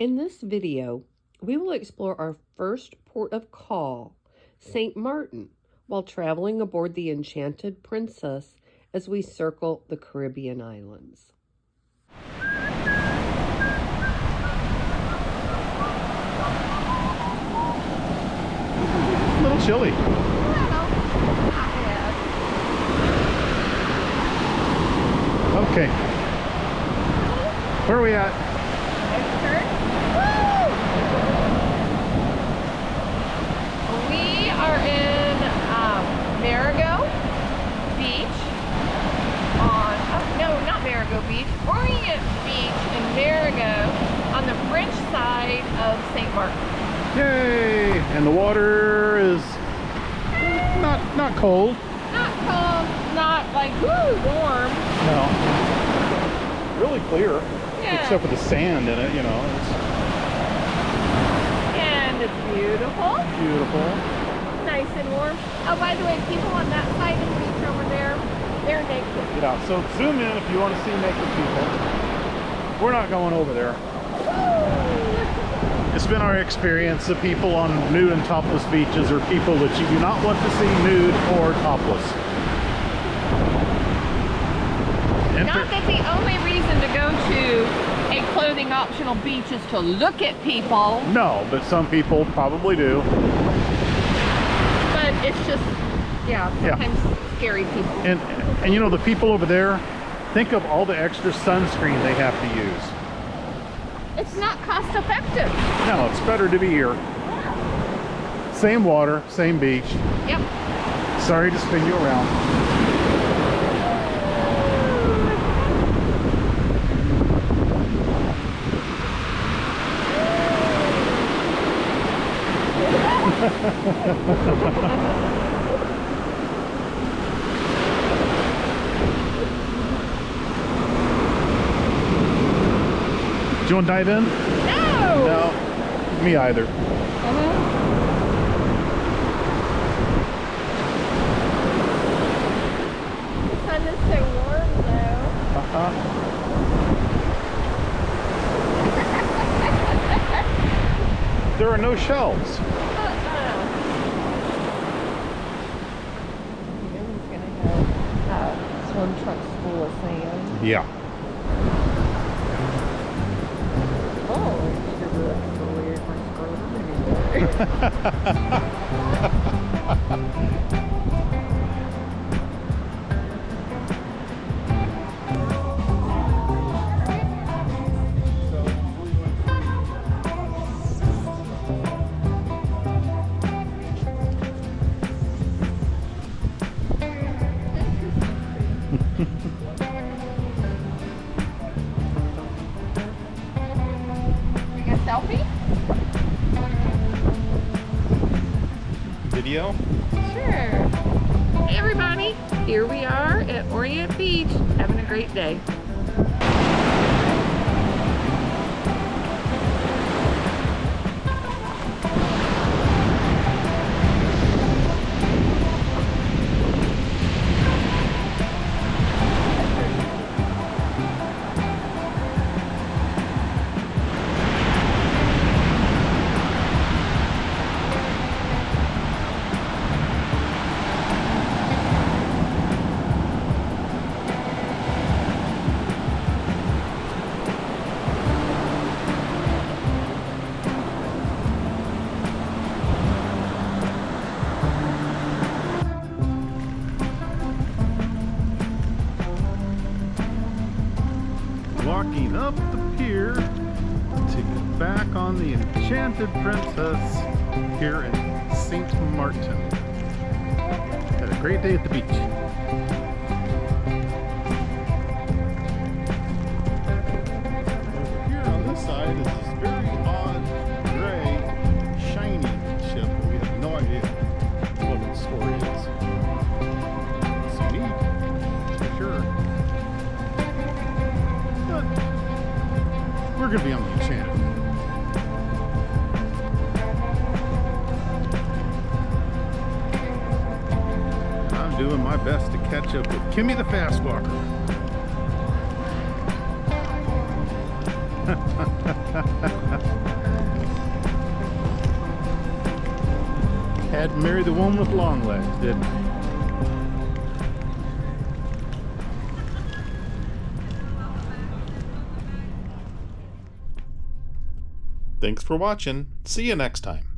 In this video, we will explore our first port of call, St. Maarten, while traveling aboard the Enchanted Princess as we circle the Caribbean islands. A little chilly. Okay. Where are we at? We are in Marigot Beach on, oh no, not Marigot Beach, Orient Beach in Marigot on the French side of St. Maarten. Yay! And the water is not cold. Not cold, not like woo, warm. No. Really clear. Yeah. Except for the sand in it, you know. And it's beautiful. Beautiful. Nice and warm. Oh, by the way, people on that side of the beach over there, they're naked. Yeah, so zoom in if you want to see naked people. We're not going over there. It's been our experience that people on nude and topless beaches are people that you do not want to see nude or topless. Not that the only reason to go to a clothing optional beach is to look at people. No, but some people probably do. But it's just, yeah, sometimes scary people. And you know, the people over there, think of all the extra sunscreen they have to use. It's not cost effective. No, it's better to be here. Same water, same beach. Yep. Sorry to spin you around. Do you want to dive in? No! No, me either. The sun is so warm though. There are no shells. Everyone's gonna have swim trucks full of sand. Yeah. Selfie? Video? Sure. Hey everybody, here we are at Orient Beach, having a great day. Walking up the pier to get back on the Enchanted Princess here in St. Maarten. Had a great day at the beach. Over here on this side is this very odd gray shiny ship that we have no idea what its story is. It's neat, for sure. We're going to be on the Enchanted. I'm doing my best to catch up with Kimmy the Fast Walker. Had to marry the woman with long legs, didn't he? Thanks for watching. See you next time.